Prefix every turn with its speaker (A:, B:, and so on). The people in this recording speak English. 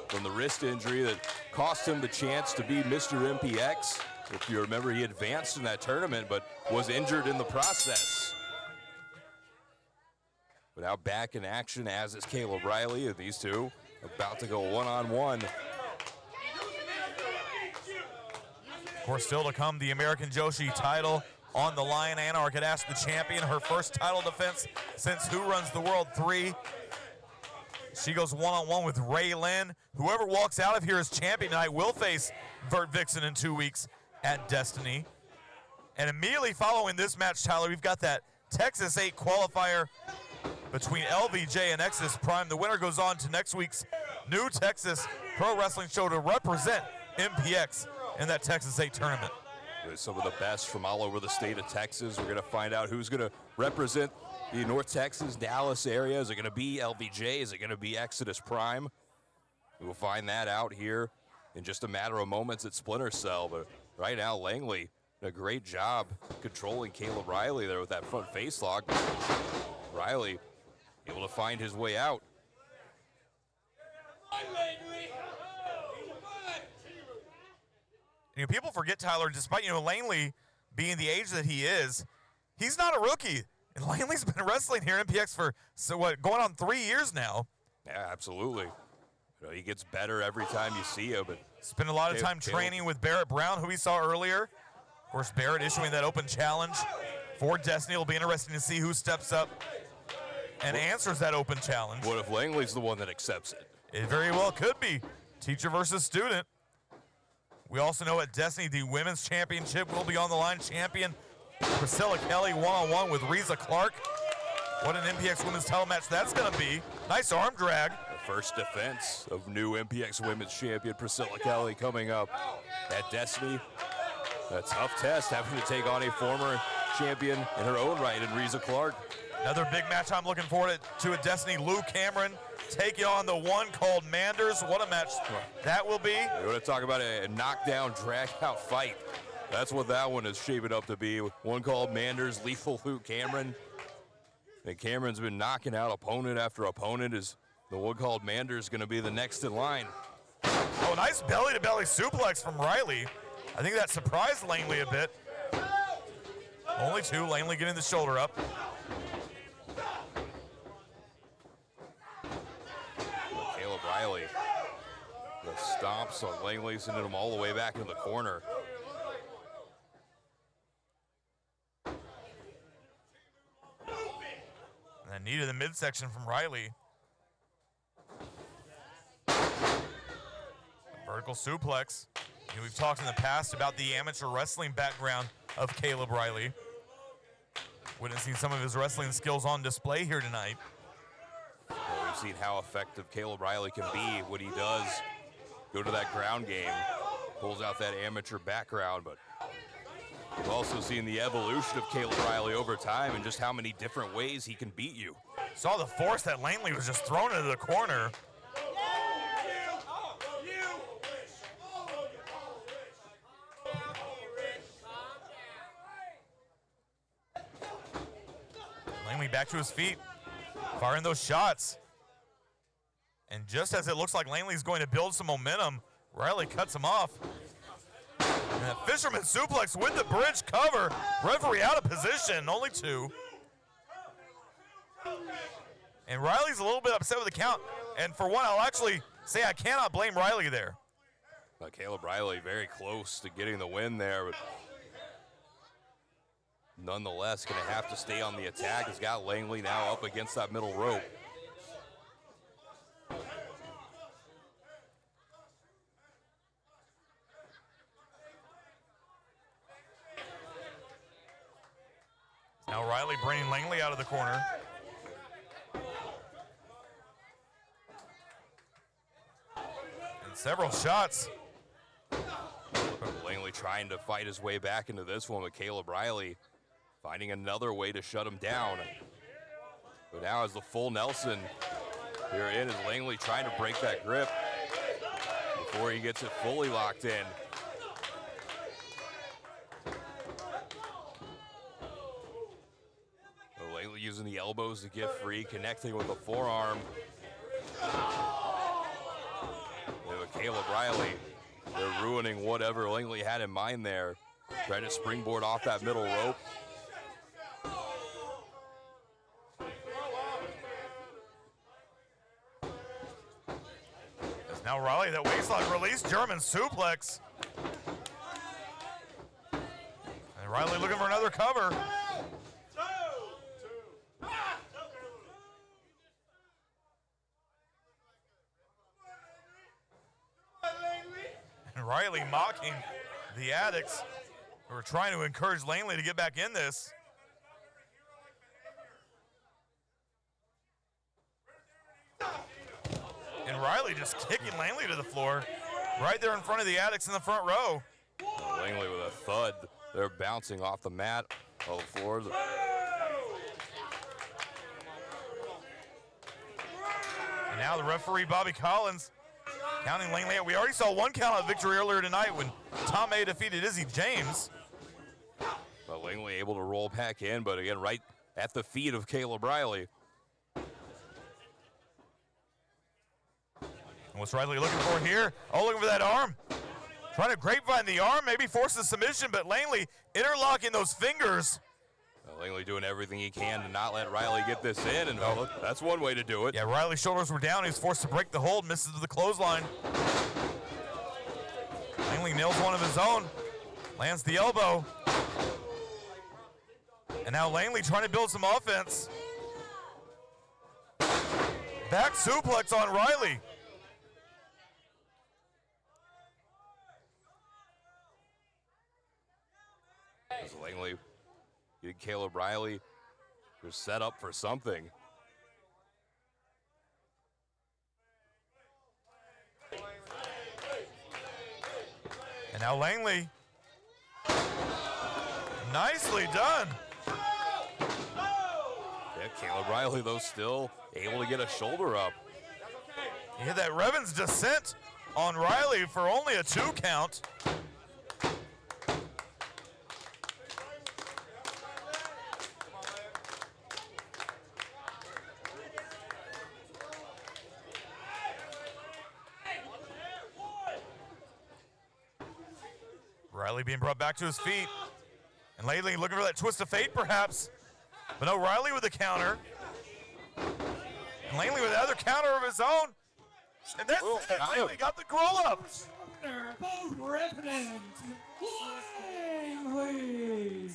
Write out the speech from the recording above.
A: from the wrist injury that cost him the chance to be Mr. MPX. If you remember, he advanced in that tournament, but was injured in the process. But now back in action, as is Caleb Riley. These two about to go one-on-one.
B: Of course, still to come, the American Joshi title on the line. Anarch had asked the champion, her first title defense since Who Runs the World 3. She goes one-on-one with Ray Lynn. Whoever walks out of here as champion tonight will face Vert Vixen in 2 weeks at Destiny. And immediately following this match, Tyler, we've got that Texas 8 qualifier between LVJ and Exodus Prime. The winner goes on to next week's New Texas Pro Wrestling Show to represent MPX in that Texas 8 tournament.
A: With some of the best from all over the state of Texas. We're going to find out who's going to represent the North Texas, Dallas area. Is it going to be LVJ? Is it going to be Exodus Prime? We'll find that out here in just a matter of moments at Splinter Cell. But right now, Langley did a great job controlling Caleb Riley there with that front face lock. Riley able to find his way out.
B: You know, people forget, Tyler, despite, Langley being the age that he is, he's not a rookie. And Langley's been wrestling here in MPX for, going on 3 years now.
A: Yeah, absolutely. He gets better every time you see him. But
B: spent a lot of time training with Barrett Brown, who we saw earlier. Of course, Barrett issuing that open challenge for Destiny. It'll be interesting to see who steps up and answers that open challenge.
A: What if Langley's the one that accepts it?
B: It very well could be. Teacher versus student. We also know at Destiny, the Women's Championship will be on the line. Champion Priscilla Kelly one-on-one with Reza Clark. What an MPX Women's title match that's going to be. Nice arm drag.
A: The first defense of new MPX Women's Champion Priscilla Kelly coming up at Destiny. A tough test, having to take on a former champion in her own right in Reza Clark.
B: Another big match I'm looking forward to at Destiny. Lou Cameron taking on the one called Manders. What a match that will be.
A: You want to talk about a knockdown, drag-out fight. That's what that one is shaping up to be. One called Manders, lethal Luke Cameron. And Cameron's been knocking out opponent after opponent. Is the one called Manders going to be the next in line?
B: Oh, nice belly-to-belly suplex from Riley. I think that surprised Langley a bit. Only two. Langley getting the shoulder up.
A: Caleb Riley. The stomps on Langley, sending him all the way back into the corner.
B: And then knee to the midsection from Riley. Vertical suplex. We've talked in the past about the amateur wrestling background of Caleb Riley. Witnessing some of his wrestling skills on display here tonight.
A: Well, we've seen how effective Caleb Riley can be when he does go to that ground game, pulls out that amateur background, but we've also seen the evolution of Caleb Riley over time and just how many different ways he can beat you.
B: Saw the force that Langley was just thrown into the corner. Langley back to his feet, firing those shots. And just as it looks like Langley's going to build some momentum, Riley cuts him off. And that fisherman suplex with the bridge cover. Referee out of position, only two. And Riley's a little bit upset with the count. And for one, I'll actually say I cannot blame Riley there.
A: Caleb Riley very close to getting the win there, but nonetheless going to have to stay on the attack. He's got Langley now up against that middle rope.
B: Now Riley bringing Langley out of the corner. And several shots.
A: Langley trying to fight his way back into this one, with Caleb Riley finding another way to shut him down. But now as the full Nelson here in, is Langley trying to break that grip before he gets it fully locked in. Langley using the elbows to get free, connecting with the forearm. Caleb Riley, they're ruining whatever Langley had in mind there. Trying to springboard off that middle rope.
B: As now Riley, that waistlock release, German suplex. And Riley looking for another cover. And Riley mocking the Addicts who are trying to encourage Langley to get back in this. And Riley just kicking Langley to the floor right there in front of the Addicts in the front row.
A: Langley with a thud. They're bouncing off the mat, on the floor.
B: And now the referee, Bobby Collins, counting Langley out. We already saw one count-out victory earlier tonight when Tom May defeated Izzy James.
A: But Langley able to roll back in, but again, right at the feet of Caleb Riley.
B: And what's Riley looking for here? Oh, looking for that arm. Trying to grapevine the arm, maybe force the submission, but Langley interlocking those fingers.
A: Langley doing everything he can to not let Riley get this in, and look, that's one way to do it.
B: Yeah, Riley's shoulders were down. He was forced to break the hold, misses the clothesline. Langley nails one of his own, lands the elbow. And now Langley trying to build some offense. Back suplex on Riley.
A: As Langley, Caleb Riley, they're set up for something.
B: And now Langley, nicely done.
A: Yeah, Caleb Riley, though, still able to get a shoulder up.
B: He hit that Revan's descent on Riley for only a 2 count. Riley being brought back to his feet. And Langley looking for that twist of fate, perhaps. But no, Riley with the counter. And Langley with another counter of his own. And then Langley got the roll up.
C: Langley.